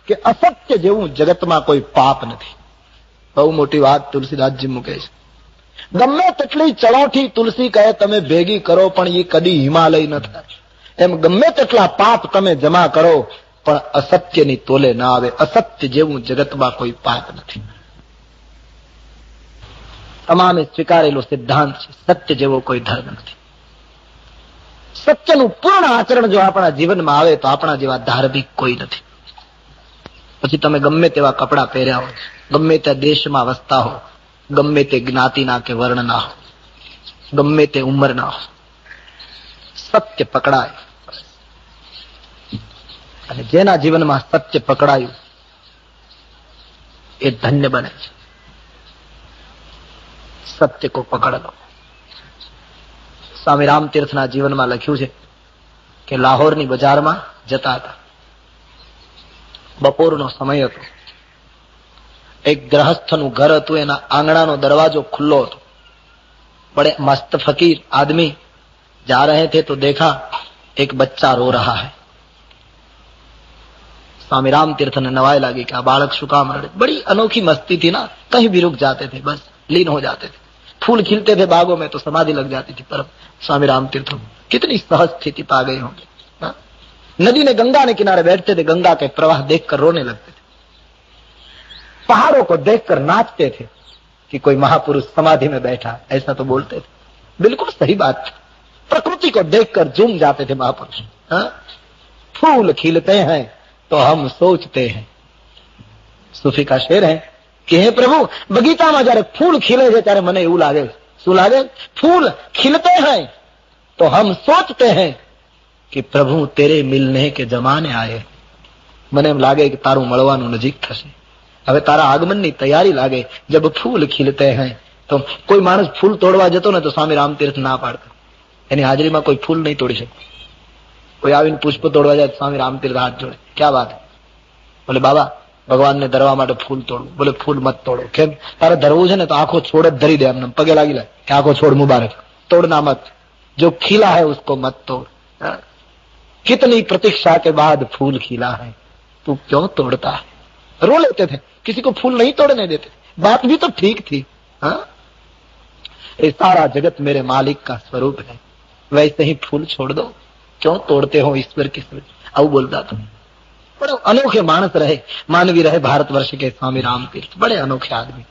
કે અસત્ય જેવું જગતમાં કોઈ પાપ નથી. બહુ મોટી વાત તુલસીદાસજી મૂકે છે. ગમે તેટલી ચળોઠી તુલસી કહે તમે ભેગી કરો પણ એ કદી હિમાલય ન થાય. એમ ગમે તેટલા પાપ તમે જમા કરો પણ અસત્યની તોલે ના આવે. અસત્ય જેવું જગતમાં કોઈ પાપ નથી. તમામે સ્વીકારેલો સિદ્ધાંત છે. સત્ય જેવો કોઈ ધર્મ નથી. સત્યનું પૂર્ણ આચરણ જો આપણા જીવનમાં આવે તો આપણા જેવા ધાર્મિક કોઈ નથી. પછી તમે ગમે તેવા કપડા પહેર્યા હો, ગમે તે દેશમાં વસતા હો, ગમે તે જ્ઞાતિના કે વર્ણના હો, ગમે તે ઉંમરના હો, સત્ય પકડાય. અને જેના જીવનમાં સત્ય પકડાયું એ ધન્ય બને છે. સત્ય કો પકડ લો. સ્વામી રામતીર્થના જીવનમાં લખ્યું છે કે લાહોરની બજારમાં જતા હતા. બપોરનો સમય હતો. એક ગ્રહસ્થનું ઘર હતું. એના આંગણાનો દરવાજો ખુલ્લો હતો. बड़े मस्त फकीर आदमी जा रहे थे तो देखा एक बच्चा रो रहा है. स्वामी राम तीर्थ ने नवाई लगी कि बालक शु काम रड़े. बड़ी अनोखी मस्ती थी ना. कहीं भी रुक जाते थे, बस लीन हो जाते थे. फूल खिलते थे बागों में तो समाधि लग जाती थी. पर स्वामी राम तीर्थ कितनी सहज स्थिति पा गए होंगे. नदी ने गंगा ने किनारे बैठते थे. गंगा के प्रवाह देखकर रोने लगते थे. पहाड़ों को देखकर नाचते थे कि कोई महापुरुष समाधि में बैठा, ऐसा तो बोलते थे. बिल्कुल सही बात थी. प्रकृति को देखकर झूम जाते थे महापुरुष. फूल खिलते हैं तो हम सोचते हैं. सूफी का शेर है कि हे प्रभु, बगीचाમાં જ્યારે ફૂલ ખીલે છે ત્યારે મને એવું લાગે. શું લાગે? ફૂલ खिलते हैं तो हम सोचते हैं कि प्रभु तेरे मिलने के जमाने आए. મને એમ લાગે કે તારું મળવાનું નજીક થશે. હવે તારા આગમનની તૈયારી લાગે. જબ ફૂલ ખીલતે હૈ તો કોઈ માણસ ફૂલ તોડવા જતો ને તો સ્વામી રામતીર્થ ના પાડતા. એની હાજરીમાં કોઈ ફૂલ નહીં તોડી શકે. કોઈ આવીને પુષ્પ તોડવા જાય તો સ્વામી રામતીર્થ હાથ જોડે. ક્યાં વાત? બોલે બાબા, ભગવાનને ધરવા માટે ફૂલ તોડવું. બોલે ફૂલ મત તોડો. કેમ? તારે ધરવું છે ને તો આખો છોડ જ ધરી દે. એમને પગે લાગી લે કે આખો છોડ મુબારક. तोड़ना मत, जो खिला है उसको मत तोड़. कितनी प्रतीक्षा के बाद फूल खिला है, तू क्यों तोड़ता है? रो लेते थे. किसी को फूल नहीं तोड़ने देते. बात भी तो ठीक थी. ये सारा जगत मेरे मालिक का स्वरूप है, वैसे ही फूल छोड़ दो, क्यों तोड़ते हो ईश्वर की सृष्टि. આવું બોલતા હતા. बड़े अनोखे मानस रहे, मानवी रहे भारतवर्ष के स्वामी रामतीर्थ. बड़े अनोखे आदमी.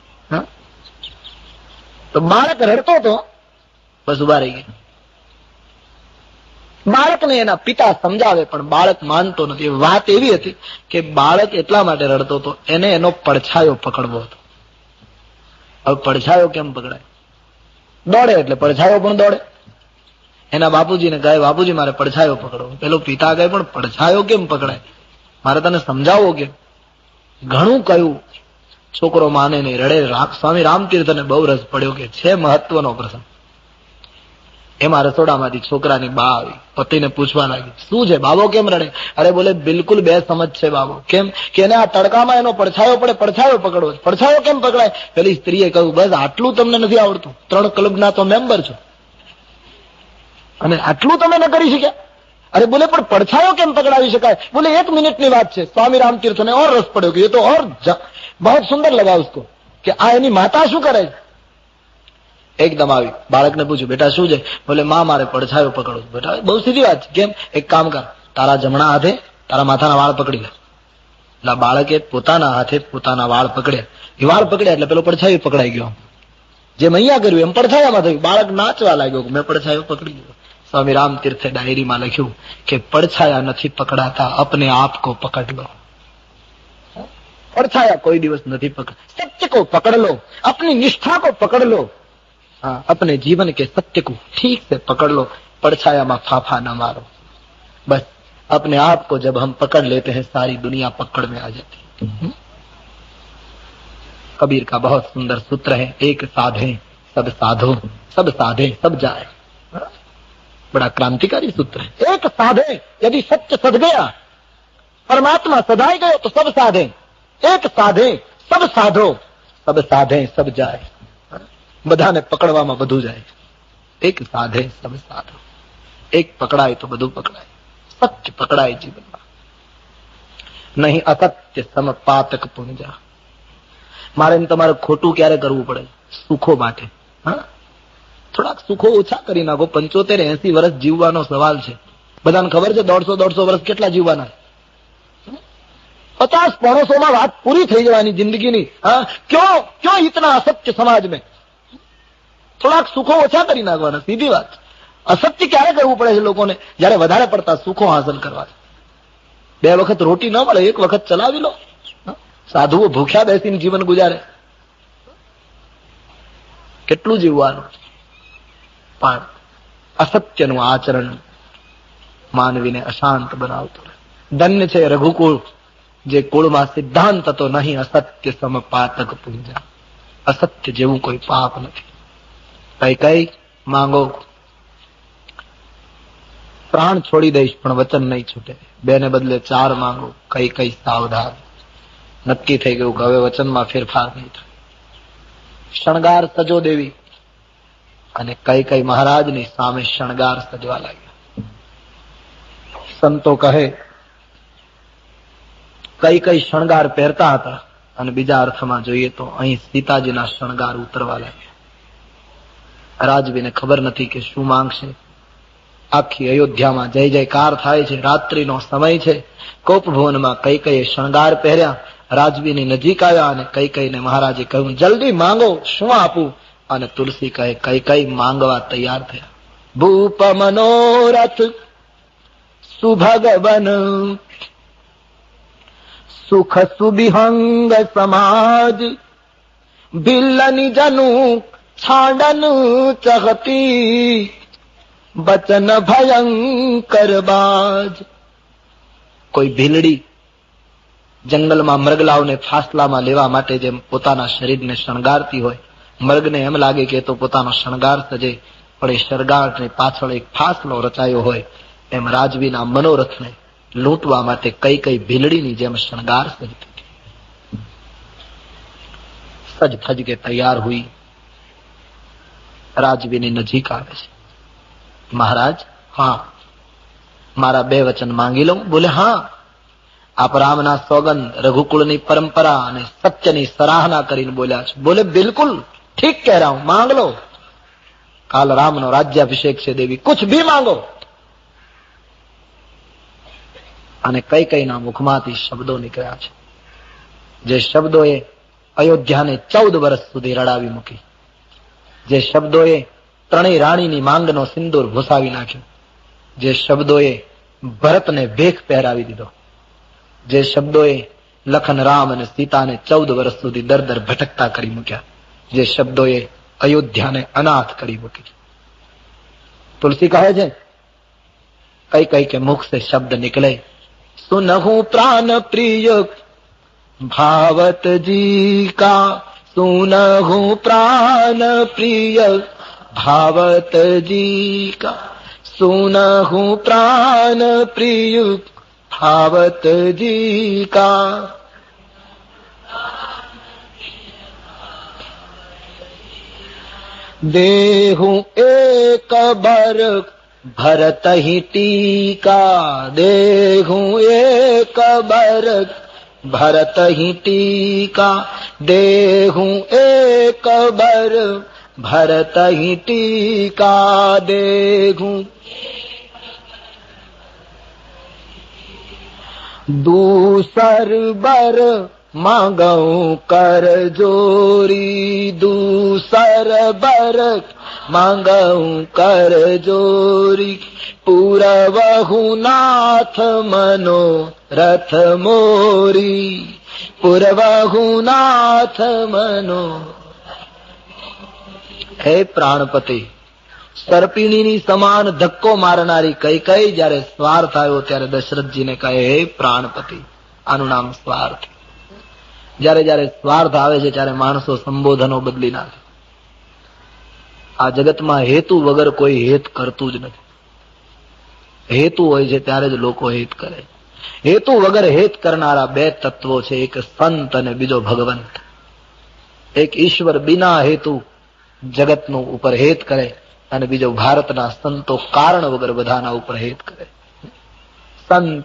तो बालक रड़तो तो बस उभा રહી ગયો. બાળકને એના પિતા સમજાવે પણ બાળક માનતો નથી. વાત એવી હતી કે બાળક એટલા માટે રડતો હતો, એને એનો પડછાયો પકડવો હતો. હવે પડછાયો કેમ પકડાય? દોડે એટલે પડછાયો પણ દોડે. એના બાપુજીને કહે, બાપુજી મારે પડછાયો પકડવો. પેલો પિતા કહે પણ પડછાયો કેમ પકડાય? મારે તને સમજાવવો કેમ? ઘણું કહ્યું, છોકરો માને નહીં, રડે. સ્વામી રામતીર્થને બહુ રસ પડ્યો કે છે મહત્વનો પ્રસંગ. એમાં રસોડામાંથી છોકરાની બા આવી, પતિને પૂછવા લાગી, શું છે બાબો કેમ રડે? અરે બોલે બિલકુલ બે સમજ છે બાબો. કેમ? કે એને આ તડકામાં એનો પડછાયો પડે, પડછાયો પકડવો. પડછાયો કેમ પકડાય? પેલી સ્ત્રીએ કહ્યું, બસ આટલું તમને નથી આવડતું? 3 ક્લબના તો મેમ્બર છો અને આટલું તમે ન કરી શક્યા? અરે બોલે પણ પડછાયો કેમ પકડાવી શકાય? બોલે 1 મિનિટની વાત છે. સ્વામી રામતીર્થને और રસ પડ્યો કે એ તો और बहुत सुंदर लगा उसको કે આ એની માતા શું કરે છે. એકદમ આવી બાળકને પૂછ્યું, બેટા શું છે? બોલે માં મારે પડછાયો પકડો. બેટા બહુ સીધી વાત છે. કેમ? એક કામ કર, તારા જમણા હાથે તારા માથાના વાળ પકડી લે. એટલે બાળકે પોતાના હાથે પોતાના વાળ પકડ્યા. એ વાળ પકડ્યા એટલે પેલો પડછાયો પકડાઈ ગયો. જેમ અહીંયા કર્યું એમ પડછાયામાં થયું. બાળક નાચવા લાગ્યો, મેં પડછાયો પકડી ગયો. સ્વામી રામતીર્થે ડાયરીમાં લખ્યું કે પડછાયા નથી પકડાતા, अपने आप को पकड़ लो. પડછાયા કોઈ દિવસ નથી પકડ. सत्य को पकड़ लो, अपनी निष्ठा को पकड़ लो. हाँ, अपने जीवन के सत्य को ठीक से पकड़ लो. પડછાયા में फाफा न मारो. बस अपने आप को जब हम पकड़ लेते हैं सारी दुनिया पकड़ में आ जाती है. कबीर का बहुत सुंदर सूत्र है, एक साधे सब साधो, सब साधे सब जाए. बड़ा क्रांतिकारी सूत्र है. एक साधे, यदि सत्य सद गया, परमात्मा सदाई गयो तो सब साधे. एक साधे सब साधो, सब साधे सब जाए. બધાને પકડવામાં બધું જાય. એક સાધે સબ સાધો. એક પકડાય તો બધું પકડાય. સત્ય પકડાય જીવનમાં. નહીં અસત્ય સમ પાતક પુંજા. મારે તમારે ખોટું ક્યારે કરવું પડે? સુખો માટે. હા, થોડાક સુખો ઓછા કરી નાખો. 75-80 વર્ષ જીવવાનો સવાલ છે. બધાને ખબર છે 150 વર્ષ કેટલા જીવવાના? 50-150 માં વાત પૂરી થઈ જવાની જિંદગીની. હા, ક્યો ઇતના અસત્ય સમાજ મેં? થોડાક સુખો ઓછા કરી નાખવાના, સીધી વાત. અસત્ય ક્યારે કરવું પડે છે લોકોને? જયારે વધારે પડતા સુખો હાંસલ કરવા. 2 વખત રોટી ન મળે, 1 વખત ચલાવી લો. સાધુઓ ભૂખ્યા બેસીને જીવન ગુજારે. કેટલું જીવવાનું? પણ અસત્યનું આચરણ માનવીને અશાંત બનાવતું રહે. ધન્ય છે રઘુકુળ, જે કુળમાં સિદ્ધાંત તો નહીં અસત્ય સમ પાતક પુંજા. અસત્ય જેવું કોઈ પાપ નથી. કઈ માંગો, પ્રાણ છોડી દઈશ પણ વચન નહીં છૂટે. 2 ને બદલે 4 માંગો. કઈ સાવધાન. નક્કી થઈ ગયું કે હવે વચનમાં ફેરફાર નહીં થાય. શણગાર સજો દેવી અને કઈ મહારાજની સામે શણગાર સજવા લાગ્યા. સંતો કહે કઈ શણગાર પહેરતા હતા અને બીજા અર્થમાં જોઈએ તો અહીં સીતાજીના શણગાર ઉતરવા લાગ્યા. રાજવીને ખબર નથી કે શું માંગશે. આખી અયોધ્યામાં જય જયકાર થાય છે. રાત્રિનો સમય છે. કોપભવનમાં કઈ શણગાર પહેર્યા. રાજવીની નજીક આવ્યા અને કઈને મહારાજે કહ્યું જલ્દી માંગો, શું આપું? અને તુલસી કહે કઈ માંગવા તૈયાર થયા. ભૂપ મનોરથ સુભગવન સુખ સુબિહંગ સમાજ બિલ્લની જનુ છાંડન ચહતી બચન ભયંકર બાજ. કોઈ ભીલડી જંગલમાં મરગલાઓને ફાસલામાં લેવા માટે જેમ પોતાના શરીરને શણગારતી હોય, મરગને એમ લાગે કે તો પોતાનો શણગાર સજે, પણ એ શણગારની પાછળ એક ફાસલો રચાયો હોય, એમ રાજવીના મનોરથને લૂંટવા માટે કઈ ભીલડીની જેમ શણગાર સજતી. સજ થજ કે તૈયાર હુઈ રાજવીની નજીક આવે છે. મહારાજ, હા, મારા 2 વચન માંગી લઉં? બોલે હા. આપ રામના સોગંદ, રઘુકુળની પરંપરા અને સત્યની સરાહના કરીને બોલ્યા છે. બોલે બિલકુલ ઠીક કહ રહા હું, માંગ લો. કાલ રામનો રાજ્યાભિષેક છે દેવી, કુછ ભી માંગો. અને કઈના મુખમાંથી શબ્દો નીકળ્યા છે, જે શબ્દોએ અયોધ્યાને 14 વર્ષ સુધી રડાવી મૂકી. જે શબ્દોએ 3 રાણીની માંગનો સિંદૂર ભૂસાવી નાખ્યો. જે શબ્દોએ ભરતને ભેખ પહેરાવી દીધો. જે શબ્દોએ લખન, રામ અને સીતાને 14 વર્ષ સુધી દર ભટકતા કરી મૂક્યા. જે શબ્દોએ અયોધ્યાને અનાથ કરી મૂકી. તુલસી કહે છે કઈ કે મુખ से शब्द निकले, सुनहु प्राण प्रिय भावत जी का, सुनहु प्राण प्रिय भावत जी का, सुनहु प्राण प्रिय भावत जी का. देहु एक बर भरत ही टीका, देहु एक बर भरत ही टीका, देहु एक बर भरत ही टीका, देहु दूसर बर मांगऊ कर जोरी, दूसर बर मांगऊ कर जोरी, पूरवहु नाथ मनो रथ मोरी, पूरवहु नाथ मनो. हे प्राणपति, सर्पिणीनी સમાન ધક્કો મારનારી કઈ જયારે સ્વાર્થ આવ્યો ત્યારે દશરથજીને કહે, હે પ્રાણપતિ, આનું નામ સ્વાર્થ. જયારે સ્વાર્થ આવે છે ત્યારે માણસો સંબોધનો બદલી નાખે. આ જગતમાં હેતુ વગર કોઈ હેત કરતું જ નથી. હેતુ હોય છે ત્યારે જ લોકો હેત કરે. હેતુ વગર હેત કરનારા 2 તત્વો છે, એક સંત અને બીજો ભગવંત. એક ઈશ્વર બિના હેતુ જગતનું ઉપર હેત કરે અને બીજો ભારતના સંતો કારણ વગર બધાના ઉપર હેત કરે. સંત